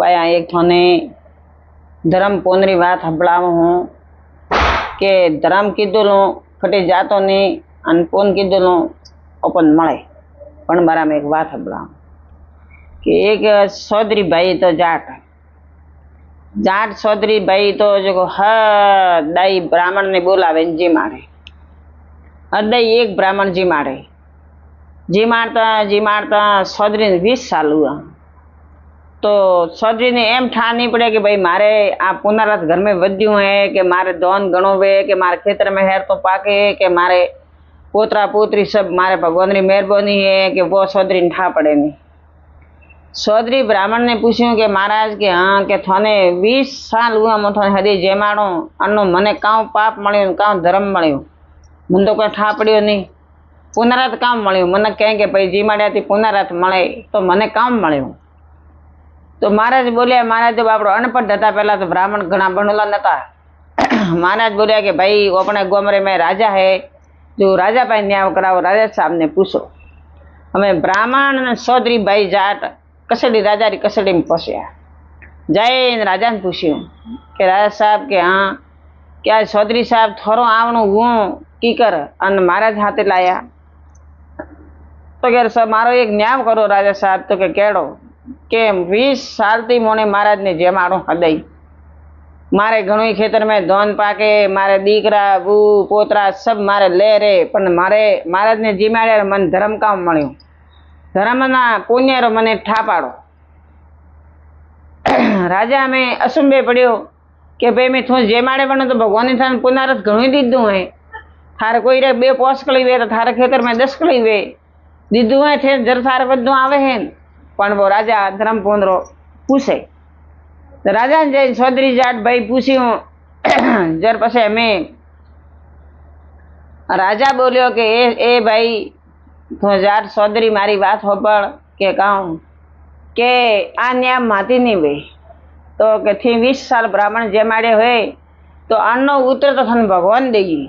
बाया एक थोने धर्म पोनरी बात हबड़ाव हूँ के धर्म कीधुलू खटे जातो नहीं अन पोन कीधुलू अपन मळे पण बारा में एक बात हबड़ाव कि एक चौधरी भाई तो जाट चौधरी भाई तो जो हर दाई ब्राह्मण ने बोलावे जी मारे हरदई एक ब्राह्मण जी मारता चौधरी ने 20 साल हुआ तो चौधरी ने एम ठा नहीं पड़े कि भाई मारे आ पुनरात घर में वध्यू है कि मारे दोन गणो वे कि मारे खेतर में हेर तो पाके कि मारे पोतरा पोतरी सब मारे भगवान की मेहरबानी है कि वो चौधरी ने ठा पड़े नहीं। चौधरी ब्राह्मण ने पूछ्યું कि महाराज के हाँ के थाने 20 साल हुआ मैं थाने हदी जेमाड़ो अनु मने काउ पाप मळ्यो काउ धर्म मळ्यो मन तो कोई ठा पड़्यो नहीं पुनरात काम मळ्यो मने कहे कि भाई जीमाड़्याथी पुनरात मळे तो मने काम मळ्यो। तो महाराज बोलिया महाराज जब आप अनपढ़ था पहला तो ब्राह्मण घना बनेला नता महाराज बोलिया कि भाई अपने गोमरे में राजा है जो राजा भाई न्याय कराओ राजा साहब ने पूछो हमें ब्राह्मण चौधरी भाई जाट कसडी राजा री कसडी में पहुंचा जाए राजा ने पूछ्યું कि राजा साहब के हाँ क्या चौधरी साहब थोड़ो आवणु हूँ की कर अन महाराज हाथे लाया तो क्या सब मारो एक न्याय करो राजा साहब तो के केड़ो के 20 साल थी मोने महाराज ने जेमाड़ो हदई मारे घणो खेतर में धोन पाके मारे दीकरा बू पोतरा सब मारे ले रे पण मारे महाराज ने जीमाड़े मन धर्म काम मळ्यो धर्म ना पुण्य रो मने ठा पाड़ो। राजा में असुंबे पड़ियो के भाई मैं थो जेमाड़े बनो तो भगवान ने थाने पुनरात घणो दीधुं है थारे कोई रे 2 पोस कली वे तो थारे खेतर में 10 कली वे दीधुं है थे जर थारे बधुं आवे है पण वो राजा धर्म पोंदरो पूछे तो राजा ने चौधरी जाट भाई पूछ्યું जर पछे हमें राजा बोलियो कि ए भाई तो जाट चौधरी मारी बात होपड़ के कहूँ के आ न्याय माती नहीं वे तो के थी 20 साल ब्राह्मण जेमाड़े हुए तो अन्नो उतर तो थन भगवान देगी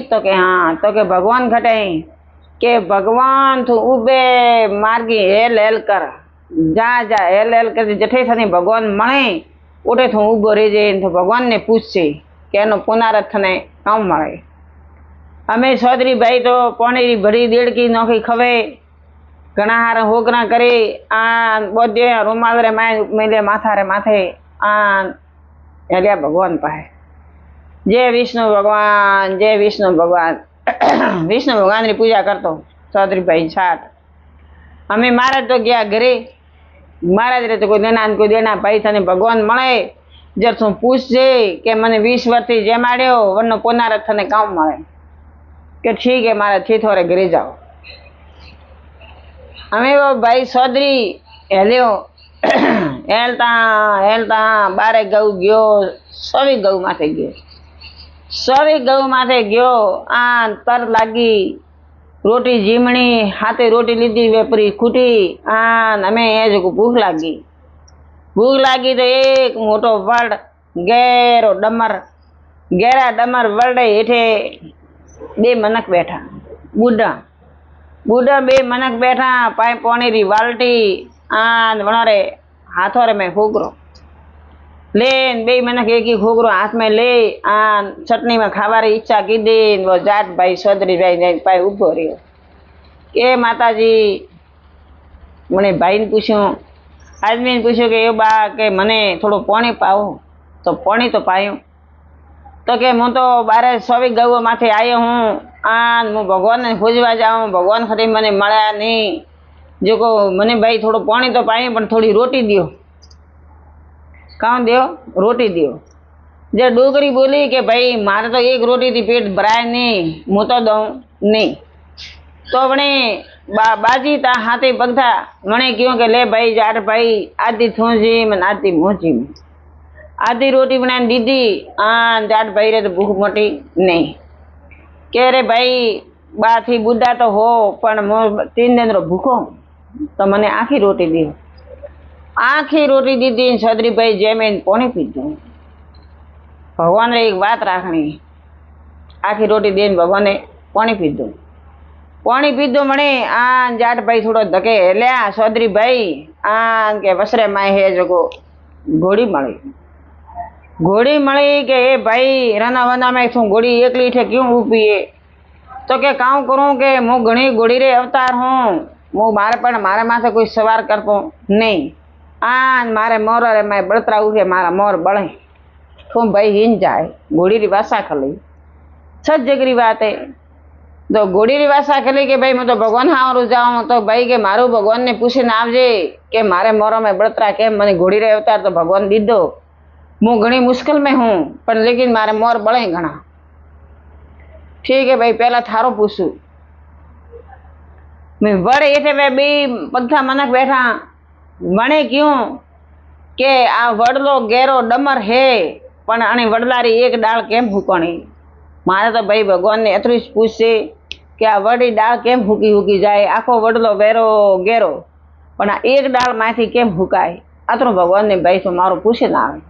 तो के हाँ तो के भगवान घटे के भगवान तू उबे मार्गी हेल हेल कर जा हेल हेल कर जठे थने भगवान मळे उठे थू उबो रही जाए तो भगवान ने पूछे कि एनो पुनरात थने काम मळे। हमें चौधरी भाई तो पानी भरी देड़की नौकी खवे घना हार होगना करे आ बोधे रूमाल रे मेले माथा रे माथे आ हेलिया भगवान पाए जय विष्णु भगवान विष्णु भगवान की पूजा करतो चौधरी भाई छाट। हमें महाराज तो गया घरे महाराज रे तो कोई देना भाई थाने भगवान मळे जर तू पूछजे के मने 20 वर्ष जेमाड्यो वरनो पुनरात थाने काम मळे के ठीक है महाराज थी थोड़े घरे जाओ। हमें वो भाई चौधरी हेलियो हेलता बारे गऊ गयो सवी गऊ माथे गयो आ तर लागी रोटी जीमणी हाथे रोटी लीधी वेपरी खूटी आ हमें ए जो भूख लागी तो एक मोटो वड़ गहरा डमर वड़े हेठे 2 मनक बैठा बूढ़ा 2 मनक बैठा पाए पानी री बाल्टी आन वणरे हाथों रे में खोगरो लेन 2 मनक एक ही खोगरो हाथ में ले आन चटनी में खावा री इच्छा की दे वो जाट भाई चौधरी भाई पाए उभो रह्यो के माताजी मने भाई ने पूछ्યું आदमी ने पूछ्યું के बा के मने थोड़ो पानी पाओ तो पानी तो पायो तो के मैं तो 12 गऊ माथे आयो हूँ आ मैं भगवान ने खोजवा जाऊँ भगवान खरी मने मळ्या नहीं जो को मने भाई थोड़ो पानी तो पायो पण थोड़ी रोटी दियो कां दियो रोटी दियो। जे डोगरी बोली कि भाई मारे तो एक रोटी थी पेट भराय नहीं मैं तो दऊँ नहीं तो वणे बाजी ता हाथे पगथा वणे क्यों के ले भाई जाट भाई आधी थूंजी मन आधी मोची आधी रोटी बना दीदी आ जाट भाई रे तो भूख मोटी नहीं के रे भाई बा थी बुढ़ा तो हो पण 3 दिन रो भूखो तो मने आखी रोटी दी आखी रोटी दीदी चौधरी भाई जेमेन पानी पीधु भगवान रे एक बात राखनी आखी रोटी दे भगवान ने पानी पीधु પાણી પીધું મણે આ જાટ ભાઈ થોડો ધકે હેલ્યા ચૌધરી ભાઈ આ કે વસરે માય હે જગો ઘોડી મળી કે એ ભાઈ રાના વાના में શું घोड़ी એકલી છે क्यों ऊपी है तो के काम करूं કે હું ઘણી ઘોડી રે અવતાર હું મારે પણ મારે માથે કોઈ સવાર કરતો નહીં આ મારે મોર રે મેં બળતરા ઉઠે મારા મોર બળે તું ભાઈ હિન જાય ઘોડી રી વાસા ખલી સજ જગરી વાત है तो घोड़ी री वासा खली કે ભાઈ હું તો ભગવાન હારું જાઉં તો ભાઈ કે મારું ભગવાન ને પૂછીને આવજે કે મારે મોરો में બળતરા કેમ મને ઘોડી રે અવતાર તો ભગવાન દીધો હું ઘણી મુશ્किल में हूँ पर लेकिन मारे मोर बड़े घना ठीक है भाई पहला थारो पूछू मैं वड़ ये वे बी बधा मनक बैठा वणे क्यों के आ वड़लो गेरो डमर है पण आनी वडलारी एक डाल केम फूकणी मारे तो भाई भगवान ने एतरू ज पूछे कि आ वडी डाल केम फूकी फूकी जाए आखो वडलो वेरो गेरो पण आ एक डाल माथी केम फूकाय आतरो भगवान ने भाई तो मारो पूछे ना आवे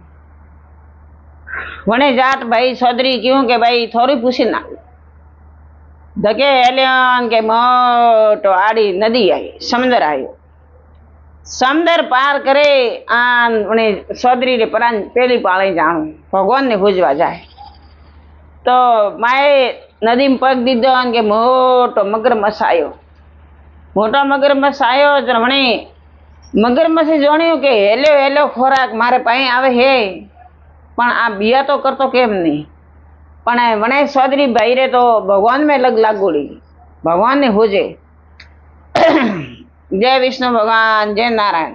वणे जात भाई चौधरी क्यों के भाई थोड़ी पूछी ना धके हेलियन के मोटो आड़ी नदी आई समुद्र आयो समुद्र पार करे आन वणे चौधरी रे परान पेली पाळे जाणू भगवान ने खोजवा जाए तो माए नदी में पग दीधो के मोटो मगरमच्छ आयो मोटो मगरमच्छ आयो तो वणे मगरमच्छे जाण्यो के हेलो हेलो खोराक मारे पाए आवे है पण आ बिया तो करतो केम नहीं पण वणे चौधरी भाई रे तो भगवान में लग लागोड़ी भगवान ने होजे जय विष्णु भगवान जय नारायण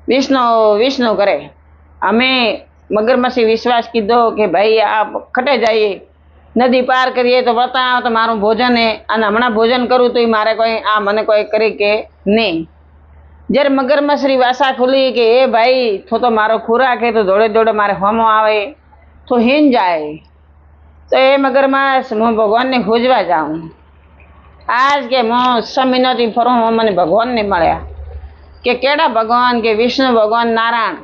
विष्णु विष्णु करे हमें मगरमच्छी विश्वास कीधो कि भाई आप खटे जाइए नदी पार करिए तो बताओ तो मारू भोजन है अने हमणा भोजन करूँ तो मारे कोई आ मने कोई करे के नहीं जर मगरमच्छी वासा खुली कि ए भाई तो मारो खुराक है तो दौड़े दौड़े मारे होमो आवे तो हिन जाए तो ए मगरमच्छ मैं भगवान ने खोजवा जाऊँ आज के मैं 6 महीना थी फरू हूँ मैंने भगवान ने मळ्या के केड़ा भगवान के विष्णु भगवान नारायण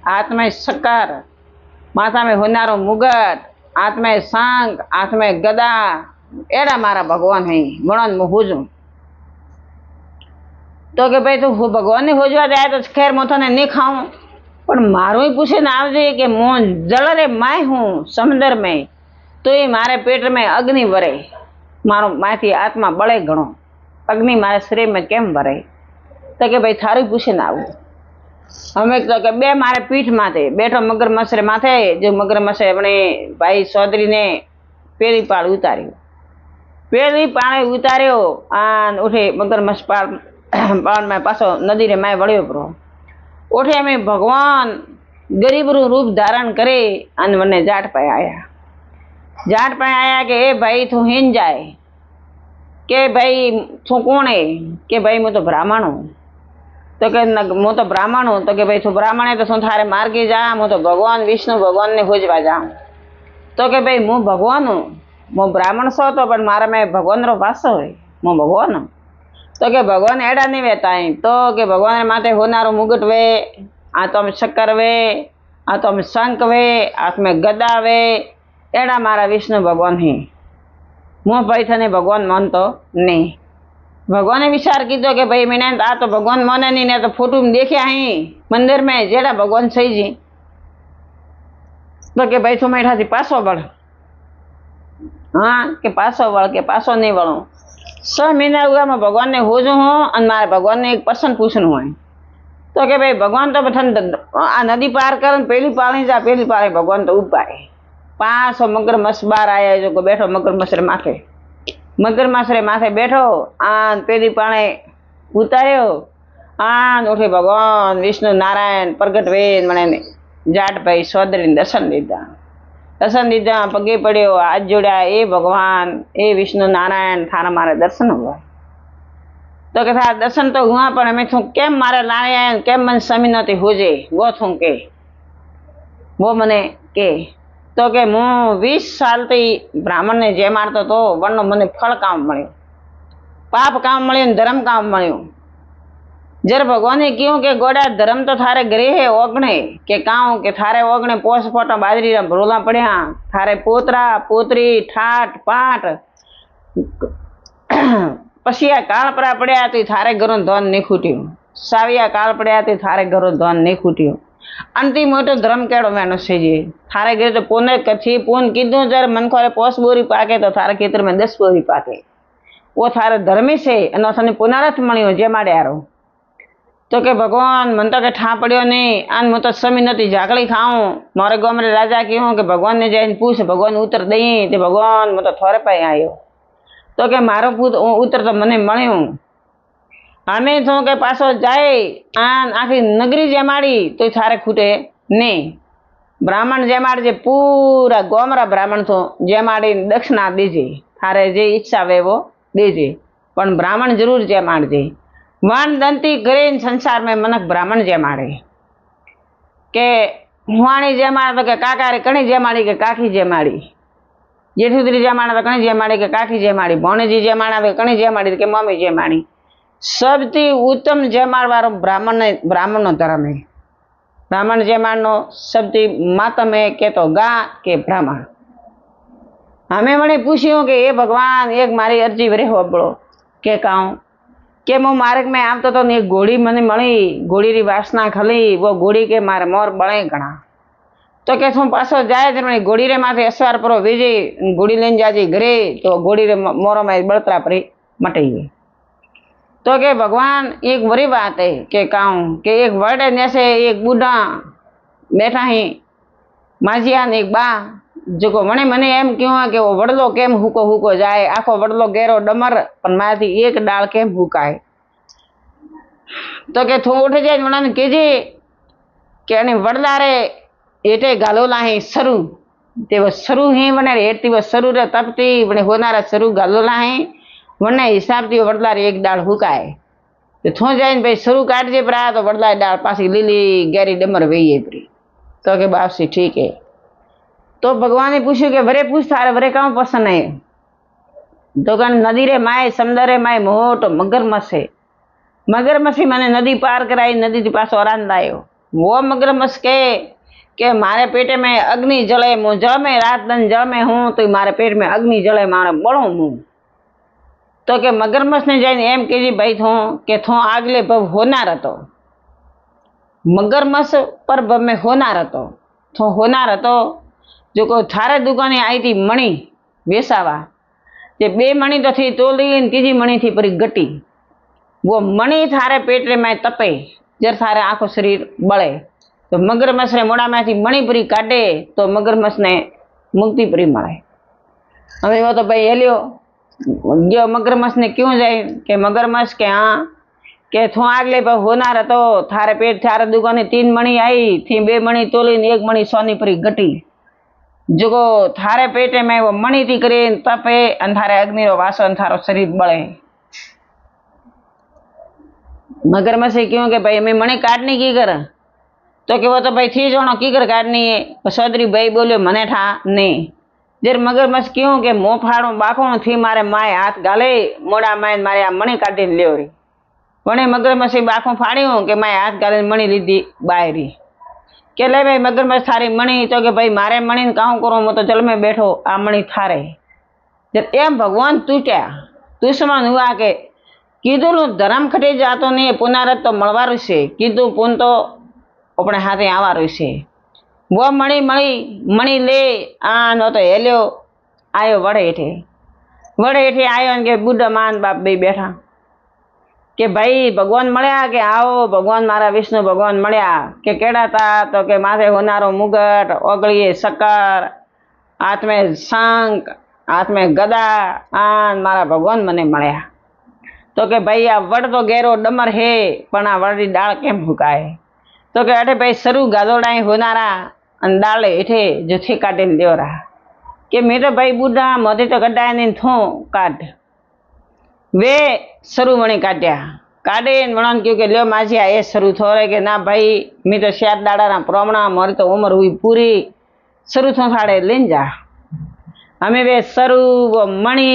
हाथ में शक्कर माथा में होनारो मुगट हाथ में सांग हाथ में गदा एड़ा मारा भगवान है म्हणन मैं होजू तो के भाई तू भगवान ने खोजवा जाए तो खैर मैं तने नहीं खाऊं पर मारो ही पूछे ना आवजे कि मैं जल रे माय हूँ समुद्र में तो ये मारे पेट में अग्नि वरे मारो माथी आत्मा बड़े घणो अग्नि मारे शरीर में केम वरे तो के भाई थारू पूछे ना आવું हमें तो के बे मारे पीठ माथे बैठो मगरमच्छ रे माथे जो मगरमच्छ अपने भाई चौधरी ने पेली पाळ उतार्यो आन उठे मगरमच्छ पाळ में पाछो नदी रे माय वळ्यो परो उठे में भगवान गरीब रू रूप धारण करे अन वने जाट पे आया कि ए भाई तू हिन जाए के भाई तू कौन है के भाई मैं तो ब्राह्मण हूँ तो के मैं तो ब्राह्मण हूँ तो के भाई तू ब्राह्मण है तो शू थारे मार्गे जा मैं तो भगवान विष्णु भगवान ने खोजवा जाऊँ तो के भाई मैं भगवान हूँ मैं ब्राह्मण सो तो पर मारा में भगवान रो वासो है मैं भगवान हूँ तो के भगवान एड़ा नहीं वेता है तो के भगवान माथे होनारो मुगट वे आ तो हम शक्कर वे आ तो हम शंख वे हाथ में गदा वे एड़ा मारा विष्णु भगवान है मुँह भाई थने भगवान मानतो नहीं भगवान ने विचार कीधो कि भाई मैंने आ तो भगवान माने नहीं ने तो फोटो में देखा ही मंदिर में जेड़ा भगवान सही जी तो के भाई तू मेठा थी पासो बढ़ हाँ के पासो बढ़ के पासो नहीं बढ़ू 6 महीना हुआ मैं भगवान ने खोजू हूँ और मारे भगवान ने एक प्रश्न पूछना है तो के भाई भगवान तो बठन आ नदी पार कर पेली पाली जा पेली पाली भगवान तो उबा है 500 मगरमच्छ बार आया जो को बैठो मगरमच्छ रे माथे बैठो आन पेली पाले उतार्यो आन उठे भगवान विष्णु नारायण प्रगट वेन मने जाट भाई चौधरी दर्शन दीधा पगे पड़ो हाथ जोड़ा ए भगवान ए विष्णु नारायण थारा मारे दर्शन हुआ तो के थारा दर्शन तो हुआ पर हमें थू केम मारे लाया केम मन समीनती होजे वो थू के वो मने के तो के मु 20 साल थी ब्राह्मण ने जे मारतो तो वनो मने फल काम मळ्यो पाप काम मळ्यो धर्म काम मळ्यो जर भगवान ने क्यों के गोड़ा धर्म तो थारे घरे है ओगणे के काऊ के थारे ओगणे पोस फोटा बाजरी रा भरोला पड़या थारे पोतरा पोतरी ठाट पाट પછિયા કાળપરા પડ્યા તો થારે ઘરો ધન નહીં ખૂટ્યું, સાવિયા કાળ પડ્યા તો થારે ઘરો ધન નહીં ખૂટ્યું. અંતિમ મોટો ધર્મ કેળો મેનો છે જે થારે ઘરે તો પૂને કથી પૂન કીધું જ્યારે મન ખોરે 5 બોરી પાકે તો થારે ખેતર में 10 બોરી પાકે. वो थारे धर्मी से અને તને પુનરાર્થ મળ્યો જે માડે આરો. તો કે ભગવાન મન તો કે ઠા પડ્યો નહીં, આન હું તો સમી નથી ઝાકળી ખાઉં. મારે ગામરે રાજા કહ્યું કે ભગવાન ને જઈને પૂછ, ભગવાન ઉત્તર દઈ તે ભગવાન હું તો થોરે પાઈ આવ્યો. તો કે મારો પૂત ઉત્તર તો મને મળ્યું. અમે તો કે પાછો જાય આન આખી નગરી જેમાડી તો થારે ખૂટે નહીં. બ્રાહ્મણ જેમાડજે, પૂરા ગોમરા બ્રાહ્મણ તો જેમાડી દક્ષિણા દેજે, થારે જે ઈચ્છા આવે એવો દેજે, પણ બ્રાહ્મણ જરૂર જેમાડજે. વણ દંતી કરીને સંસાર में मनक ब्राह्मण जेमाड़े के हुआणी जेमाड़े तो के काका रे कणी जेमाड़ी के काकी जेमाड़ी, जेठुदरी जेमाड़े तो कणी जेमाड़ी के काकी जेमाड़ी, भोणेजी जेमाड़ा तो कणी जेमाड़ी के मम्मी जेमाड़ी. सबथी उत्तम जेमाड़ वारो ब्राह्मण नो धर्म है. ब्राह्मण जेमाड़ नो सबथी मातम है के तो गा के ब्राह्मण. हमें मने पूछ्યું કે એ ભગવાન એક મારી અરજી વરે હોબળો કે કાઉ કે હું માર્ગ में આવતો તો ને એક ઘોડી મને મળી, ઘોડીની વાસના ખલી, वो घोड़ी के मारे मोर बळे घણા. તો કે હું પાછો જાય તો મને ઘોડી રે માથે અસવાર પરો વેજે, ઘોડી લઈને જાજે ઘરે તો ઘોડી રે મોરો में બળતરા પરી મટી ગઈ. તો કે ભગવાન એક વરી बात है કે કાઉ કે એક વર્ડે નેસે એક બુઢા બેઠા હી માજીયા ને એક બા जो मने मने एम क्यों कि वो वडलो केम हुको हुको जाए, आखो वडलो गेरो डमर पण माथी एक डाल केम हुकाय. तो के थो उठ जाए मने केजे के अने वडला रे एटे गालोला ही सरू ते वो सरू ही बने एटी वो सरू रे तपती बने होनारा सरू गालोला ही वने हिसाब थी वडला रे एक डाल हुकाय. तो थो जाए भाई सरू काटजे परा तो वडला डाल पासी लीली गेरी डमर वेये परी. तो के बापसी ठीक है. तो भगवान ने पूछ्યું કે વરે પૂછ તારે વરે કામ પસંદ है. તો કણ નદી રે માય સમુદ્રે માય મોટો મગરમચ્છ है. मगरमच्छ मैंने नदी पार कराई, नदी के पास और आयो. वो मगरमच्छ के मारे पेटे में अग्नि जले, मुँह जल में रात दिन जल में हूँ तो मारे पेट में अग्नि जले, मारे बड़ो मुँह. तो के मगरमच्छ ने जाने एम के भाई थो के थो आगले भव होनार हतो. मगरमच्छ पर भव में होनार हतो. थो होनार हतो जो को थारे दुकाने आई थी मणी वेसावा, जे 2 मणी तो थी तोली, तीजी मणी थी परी गटी. वो मणी थारे पेट में तपे जर थारे आखो शरीर बळे. तो मगरमच्छ ने मोड़ा में मणी परी काटे तो मगरमच्छ ने मुक्ति परी मळे. हवे वो तो भाई हेलियो गयो मगरमच्छ ने क्यों जाए के मगरमच्छ के हाँ के थो आगले पर होनार तो थारे पेट थारे दुकाने 3 मणी आई थी, 2 मणी तोली, 1 मणी सोनी परी गटी. जो थारे पेटे में वो मणी थी करे तपे अन थारे अग्नि रो वासो अन थारो शरीर बळे. मगरमच्छ क्यों के भाई मैं मणी काटनी की कर. तो कि वो तो भाई थी जोनो की कर काटनी है. चौधरी भाई बोलियो मने ठा नहीं. जर मगरमच्छ क्यों के मोह फाड़ो बाखो थी मारे माए हाथ गाले मोड़ा माए मारे आ मणी काटी लियो री. वणे मगरमच्छ बाखो फाड़ियो के माए हाथ गाले मणी लीधी बायरी के ले भाई मगरमच्छ थारी मणी. तो के भाई मारे मणी कहूँ करो मैं तो जल में बैठो आ मणी थारे. जब एम भगवान टूट्या दुश्मन हुआ के कीधु धर्म खटी जातो नहीं, पुनरार्थ तो मळवारू छे, कीधु पुन तो अपने हाथे आवारू छे. वो मणी मणी ले आ नो तो हेल्यो आयो वड़े हेठे आयो के बुढ़ा मान बाप बे बैठा के भाई भगवान मळ्या के आओ भगवान मारा विष्णु भगवान मळ्या के केड़ा था. तो के माथे होनारो मुगट, ओगळीए शक्कर, हाथ में शंख, हाथ में गदा, आन मारा भगवान मने मळ्या. तो के भाई आ वड तो गेरो डमर है पण आ वडनी डाळ केम हुकाय. तो के अठे भाई सरू गादोडाई होनारा अन डाळे हेठे जो थी काटे लेवरा के मैं तो भाई बूढ़ा मोदे तो गड्डाय ने थो काट. वे सरू मणी काट्या काटे वणन क्यों के ल्यो माजी आ ए सरू थोरे के ना भाई मैं तो 7 दाड़ा प्रमाण मारी तो उम्र हुई पूरी, सरू थो थाड़े लेन जा. हमें वे सरू वो मणी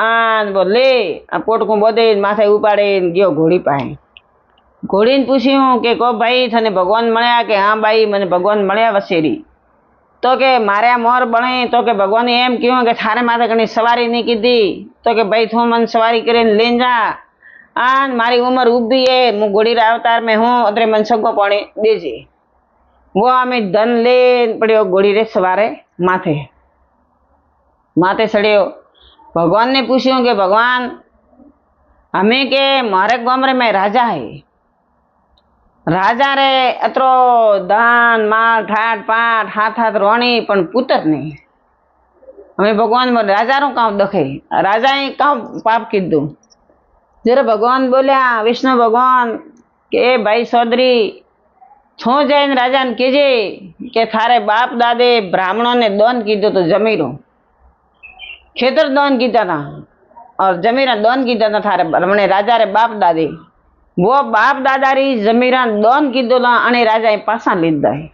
आन वो ले आ पोटकू बोदे माथे उपाड़े गयो घोड़ी पाए. घोड़ी ने पूछ्યું કે કો भाई थने भगवान मळ्या के हाँ भाई मने भगवान मळ्या वसेरी. तो के मारे आ मोर बने तो के भगवान ने एम क्यों के थारे माथे घणी सवारी नहीं कीधी तो के भाई तू मन सवारी करीने लेन जा आन मारी उम्र उभी है मु घोड़ी रा अवतार में हूँ अतरे मन सगो पानी देजे वो आमे धन ले पड़ियो घोड़ी रे सवारे माथे माथे सड़ियो भगवान ने पूछ्यो के भगवान हमें के मारे गामरे में राजा है राजा रे अतरो दान माल ठाट पाट हाथ हाथ रोणी पण पुत्र नहीं हमें भगवान राजा रू काम दखे राजा काम पाप कीधु जरा भगवान बोलिया विष्णु भगवान के भाई सौदरी छो जाइन राजा ने कीजे के थारे बाप दादे ब्राह्मणों ने दान कीधो तो जमीरो खेतर दान कीधा था और जमीरा दान कीधा था थारे हमने राजा रे बाप दादे वो बाप दादा री जमीरा दान कीधो था अने राजा पासा लीधा है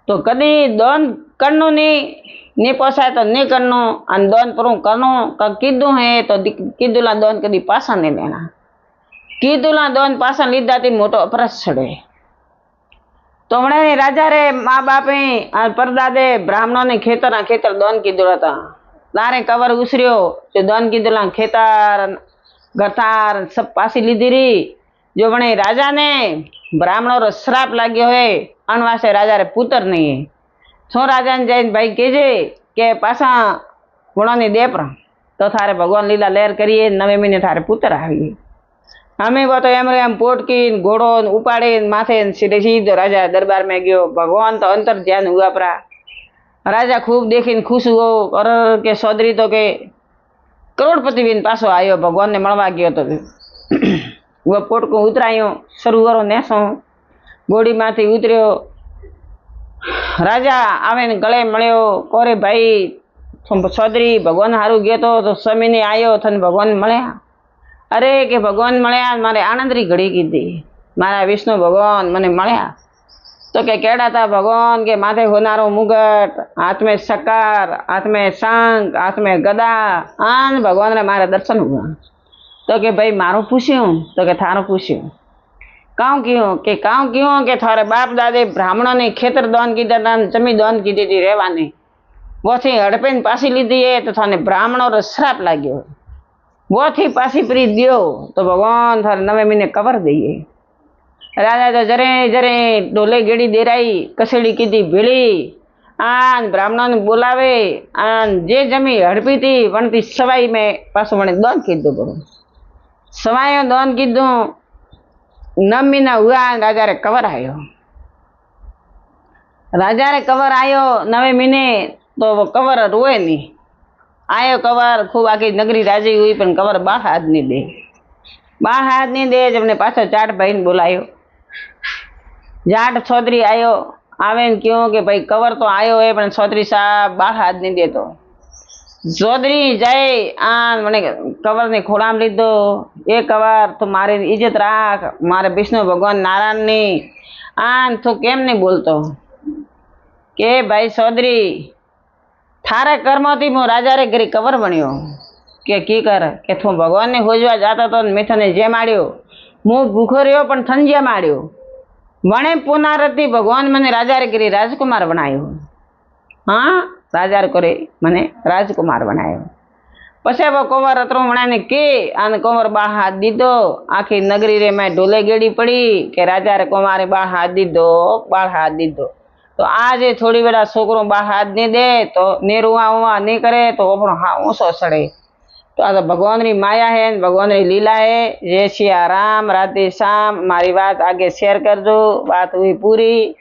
तो कदी दान करनो नहीं पोसाय तो नहीं करनो अन दान पर करनो कीधु है तो कीधुला दान कदी पासा नहीं लेना कीधुला दान पासा लीधा थी मोटो अपराध छड़े तो हमने राजा रे माँ बापे परदादे ब्राह्मणों ने खेतर दान कीधुला था तारे कवर उसरियो तो दान कीधुला खेतर गतार सब पासी लीधी री जो बने राजा ने ब्राह्मणों रो श्राप लाग्यो है अनवासे राजा रे पुत्र नहीं है छो राजा ने जाइन भाई केजे के पासा गुणों दे पर तो थारे भगवान लीला लहर करिए 9 महीने थारे पुत्र आवी हमें वो तो एम पोटकी घोड़ो उपाड़े माथे सीधे सीधो राजा दरबार में गयो भगवान तो अंतर ध्यान हुआ परा राजा खूब देखीने खुश हुओ और के सौदरी तो के करोड़पति बीन पासो आयो भगवान ने मळवा गयो तो वो पोटको उतरायो सरोवरो नेसो घोड़ी माथी उतर्यो राजा आवे ने गळे मळ्यो कोरे भाई सौदरी भगवान हारू गयो तो स्वामी ने आयो थने भगवान मळ्या अरे के भगवान मळ्या मारे आनंद री घड़ी कीधी मारा विष्णु भगवान मने मळ्या तो के केड़ा था भगवान के माथे होनारो मुगट हाथ में सकार हाथ में शंख हाथ में गदा आन भगवान ने मारे दर्शन हुआ तो के भाई मारो पूछ्यो तो के थारो पूछ्यो काऊ क्यों के थारे बाप दादे ब्राह्मणों ने खेतर दान कीधा था जमी दान कीधी थी रहवानी वो थी हड़पेन पासी लीधी है तो थाने ब्राह्मणों रो श्राप लाग्यो वो थी पासी परी दियो तो भगवान थारे 9 महीने कवर दिए राजा तो जरे जरे डोले गेड़ी देराई कसेड़ी कीधी भेड़ी आन ब्राह्मणों ने बोलावे आन जे जमी हड़पी थी वणती सवाई में पासो वणे दान कीधो करो सवायो दान कीधो 9 महीना हुआ राजा रे कवर आयो 9 महीने तो वो कवर रोए नहीं आयो कवर खूब आखी नगरी राजी हुई पण कवर बाहर हाथ नहीं दे जब ने पाछो जाट भाई ने बोलायो जाट चौधरी आयो आवे क्यों के भाई कवर तो आयो है पण चौधरी साहब बाहर हाथ नहीं दे तो चौधरी जाए आन मने कवर ने खोलाम लीधो ए कवर तो मारे इज्जत राख मारे विष्णु भगवान नारायण ने आन तो केम नहीं बोलतो के भाई चौधरी थारे कर्मों थी मु राजा रे घरी कवर बन्यो के की कर के तू भगवान ने खोजवा जाता तो मैं थने जे मार्यो मु भूखो रह्यो पण थन जे मार्यो वणे पुनारती भगवान मने राजा रे घरी राजकुमार बनायो हाँ राजा रे करे मने राजकुमार बनायो पछे वो कंवर अतरो वणाने के आने कंवर बाळ हाथ दीधो आखी नगरी रे में ढोले गेड़ी पड़ी के राजा रे कुमारे बाळ हाथ दीधो तो आज थोड़ी बेड़ा छोकरो बाळ हाथ नहीं दे तो नेरुआ उवा नहीं करे तो अपनो हाँ ऊंचो सड़े तो आ तो भगवान री माया है भगवान री लीला है जय सिया राम राधे श्याम मारी बात आगे शेयर कर दो बात हुई पूरी।